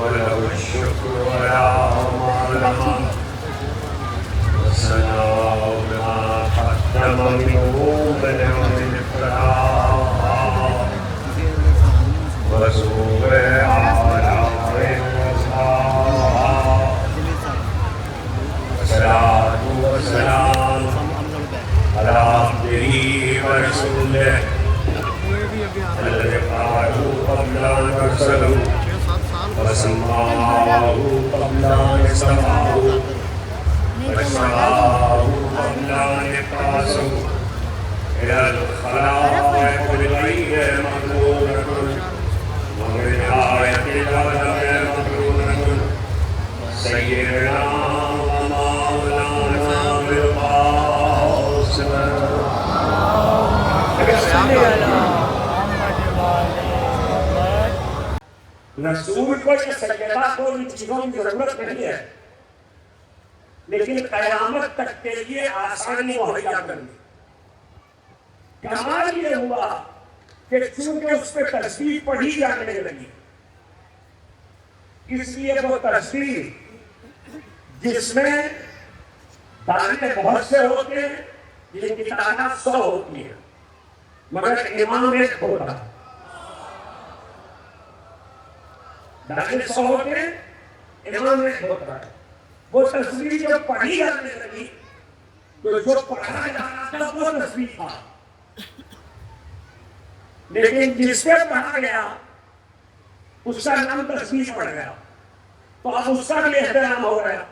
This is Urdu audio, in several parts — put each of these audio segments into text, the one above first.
وله الشكر ولا مالما وسناه بما قدم منه من الإفراط وسوء على والصلاة والسلام على عبده ورسوله الذي قالوا قبل أن أرسلوا وسماه قبل أن يسمعه وشرعه قبل أن يقاسوا إلى الخلائق بالغيب مقرونة ومن آية العالم مقرونة سيدنا ومولانا بالقاسم رسول کو یہ سجدہ کو ان چیزوں کی ضرورت نہیں ہے، لیکن قیامت تک کے لیے آسانی مہیا کرنی۔ کمال یہ ہوا کہ چونکہ اس پہ تسبیح پڑھی جانے لگی، اس لیے وہ تسبیح جس میں دانے بہت سے ہوتے ہیں، جن کی تعداد 100 ہوتی ہے، مگر امام ایک ہوتا ہے۔ دانے 100 ہوتے ہیں، امام ایک ہوتا ہے۔ وہ تسبیح جب پڑھی جانے لگی تو جو پڑھا جانا تھا وہ تسبیح تھا، لیکن جس پہ پڑھا گیا اس کا نام تسبیح پڑ گیا، تو اب اس کا بھی احترام ہو گیا،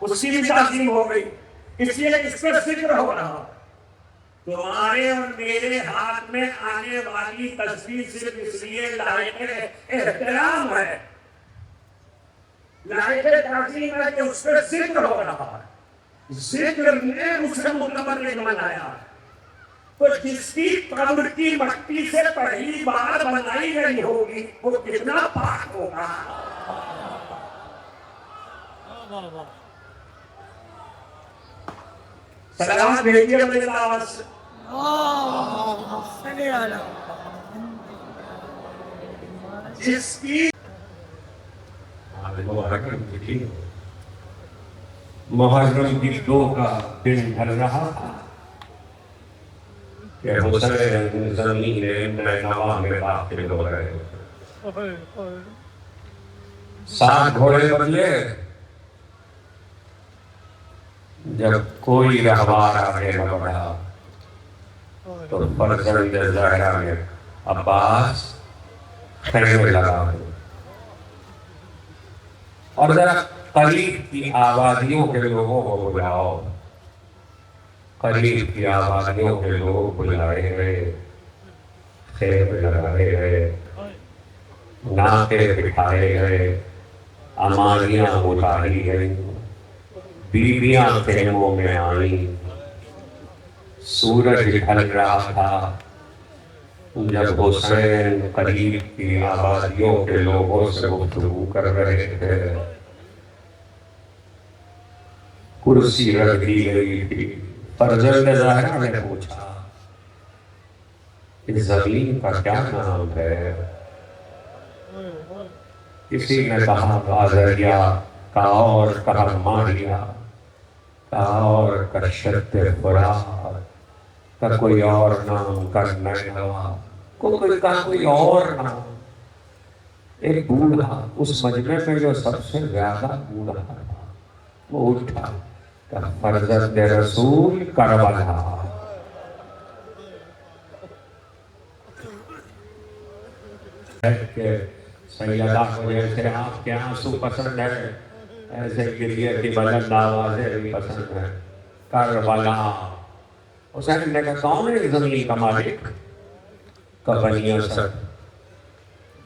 اس کی بھی تعظیم ہو گئی، اس لیے اس پہ ذکر ہو رہا۔ تمہارے اور میرے ہاتھ میں آنے والی تسبیح صرف اس لیے لائق احترام ہے، لائق تعظیم ہے کہ اس پہ ذکر ہو رہا ہے، ذکر نے اسے متبرک بنایا۔ تو جس کی قبر کی مٹی سے پہلی بار بنائی گئی ہوگی وہ کتنا پاک ہوگا۔ سلام بھیجیے میرے آواز سے۔ جس کی محرم کی 2 کا دن ڈھل رہا تھا کہ حسین زمین نوا میں داخل ہو رہے، 7 گھوڑے بدلے، جب کوئی رہوار آگے نہ بڑھا تو فرزند زہرا میں عباس خیمے لگا ہوئے، اور ذرا قریب کی آبادیوں کے لوگوں کو بلاؤ۔ قریب کی آبادیوں کے لوگ بلائے گئے، خیمے لگائے گئے، ناکے بٹھائے گئے، اماریاں اتاری گئیں، بیویاں خیموں میں آئیں۔ سورج ڈھل رہا تھا جب حسین قریب کی آبادیوں کے لوگوں سے گفتگو کر رہے تھے۔ کرسی رکھ دی گئی تھی، فرزند زہرا نے پوچھا اس زمین کا کیا نام ہے؟ کسی نے کہا بازریا، کہا اور کہا ماریا، کہا اور کا شرط فرات، کا کوئی اور نام کا نینوا، کوئی اور نام۔ ایک بوڑھا اس مجمع میں جو سب سے زیادہ بوڑھا تھا وہ اٹھا کہ فرزند رسول کربلا۔ کہ سیدہ کو جیسے آپ کے آنسو پسند ہے، ایسے گریے کی بلند آوازیں بھی پسند ہیں۔ کربلا۔ حسین نے کہا کون ہے زمین کا مالک؟ کہ بنی اسد۔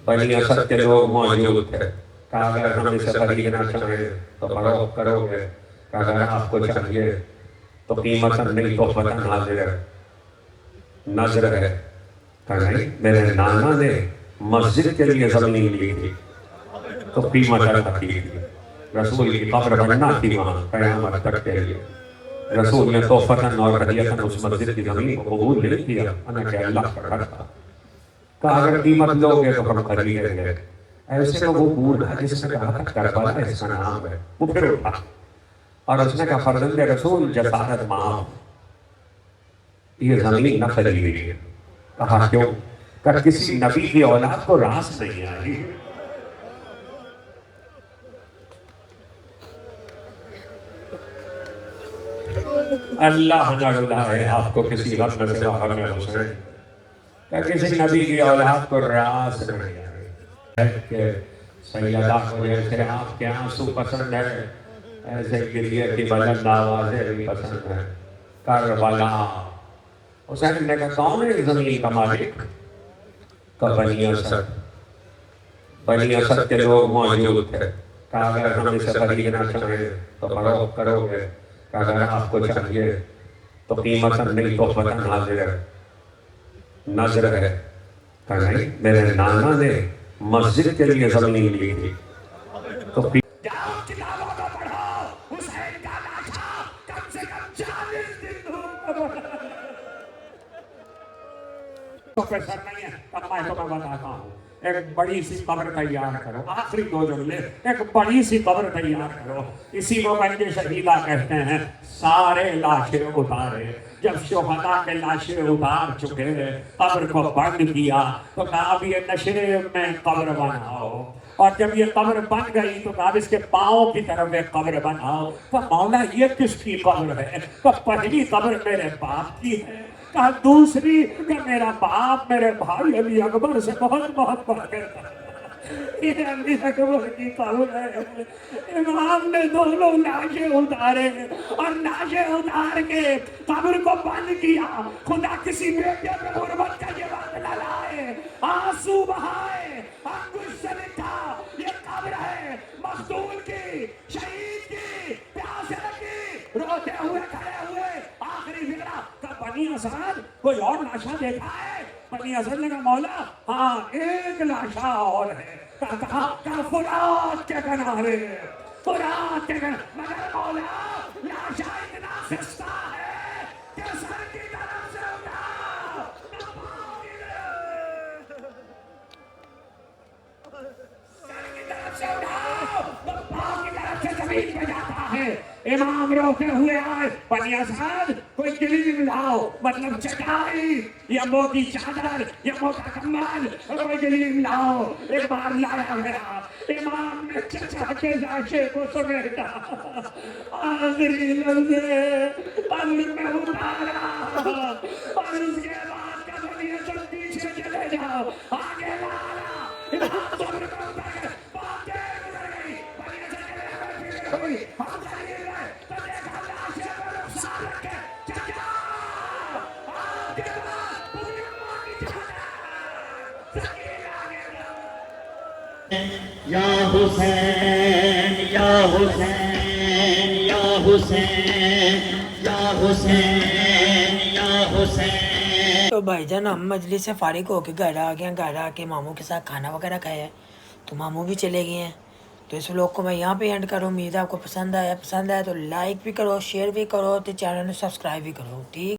بنی اسد کے لوگ موجود تھے۔ کہا اگر ہم اسے خریدنا چاہیں تو فروخت کرو گے؟ کہ اگر آپ کو چاہیے تو قیمتاً نہیں تو فتن حاضر ہے، نظر ہے۔ کہ نہیں، میرے نانا نے مسجد کے لیے زمین لی تھی تو قیمت رکھی تھی، رسول کی قبر بننا تھی وہاں قیامت تک کے لیے۔ رسول نے توفتاً اور ہدیتاً اس مسجد کی زمین کو قبول نہیں کیا، انا کہ اللہ کا گھر تھا۔ کہا اگر قیمت لو گے تو ہم خریدیں گے۔ ایسے میں وہ بوڑھا جس نے کہا کربلا اس کا نام ہے وہ پھر اٹھا اور اس نے کہا فرزند رسول جسارت معاف یہ زمین نہ پھیلی ہوئی ہے. کہا کیوں؟ کہ کسی نبی کی اولاد کو راس نہیں آئی. اللہ نہ رلائے آپ کو کسی غم میں سے باہر میں حسین کہ کسی نبی کی اولاد کو راس نہیں آئی. کہ سیدہ کو جیسے آپ کے آنسو پسند ہے ایسے گریے کی بلند آوازیں بھی پسند ہیں. کربلا. حسین نے کہا کون ہے زمین کا مالک؟ کہ بنی اسد. بنی اسد کے لوگ موجود تھے. کہا اگر ہم اسے خریدنا چاہیں تو فروخت کرو گے؟ کہ اگر آپ کو چاہیے تو قیمت نہیں تو پتہ نظر ہے. کہ نہیں میرے نانا نے مسجد کے لیے زمین لی تھی. تو جاؤ کتابوں کو پڑھو حسین کا لاشا کم سے کم 40 دن پروفیسر نہیں ہے. اب میں تمہیں بتاتا ہوں ایک بڑی سی قبر تیار کرو. آخری 2 جملے. ایک بڑی سی قبر تیار کرو. اسی کو بنج شہیدہ کہتے ہیں. سارے لاشیں اتارے. جب شہداء کے لاشیں اتار چکے قبر کو بند کیا تو کہا اب یہ نشرے میں قبر بناؤ. اور جب یہ قبر بن گئی تو کہا اس کے پاؤں کی طرف ایک قبر بناؤ. تو مولا یہ کس کی قبر ہے؟ تو پہلی قبر میرے باپ کی ہے. کہا دوسری کہ میرا باپ میرے بھائی علی اکبر سے بہت بہت بڑھ کرتا ہے. یہ علی اکبر کی قبر ہے. امام نے دونوں لاشیں اتارے اور لاشیں اتار کے قبر کو بند کیا. خدا کسی بیٹے پہ غربت کا یہ بدلہ لائے. آنسو بہائے. انگوش سے لکھا یہ قبر ہے مقتول کی, شہید کی, پیاس لگی, روتے ہوئے کھڑے ہوئے. آخری فکرہ کہ بنی اسد کوئی اور لاشا دیکھا ہے؟ بنی اسد نے کہا مولا ہاں ایک لاشا اور ہے. کہا فرات کے کنارے. فرات کے کنارے. مگر مولا لاشا اتنا سستا ہے کہ سر کی طرف سے اٹھا زمین پہ جاتا ہے. امام روتے ہوئے آئے. بنی اسد کوئی گلیم لاؤ, مطلب چٹائی یا موٹی چادر یا موٹا کمبل, کوئی گلیم لاؤ. ایک بار لایا گیا. امام نے چچا کے لاشے کو سمیٹا. آخری لمحے قبر میں اتارا اور اس کے بعد کا بنی اسد پیچھے چلے جاؤ آگے لانا. امام قبر میں اتار گئے. بات دیر گزر گئی. بنی اسد کے لئے ہوئی. ہم چلیے گئے تو دیکھا لاشے پر رخسار رکھے. چچا آپ کے بعد پوری امت کی چادر سکین آگے یا حسین یا حسین یا حسین یا حسین یا حسین. تو بھائی جان ہم مجلس سے فارغ ہو کے گھر آ گئے ہیں. گھر آ کے ماموں کے ساتھ کھانا وغیرہ کھایا ہے تو ماموں بھی چلے گئے ہیں. تو اس ولاگ کو میں یہاں پہ اینڈ کروں. امید ہے آپ کو پسند آیا تو لائک بھی کرو, شیئر بھی کرو, تو چینل کو سبسکرائب بھی کرو. ٹھیک.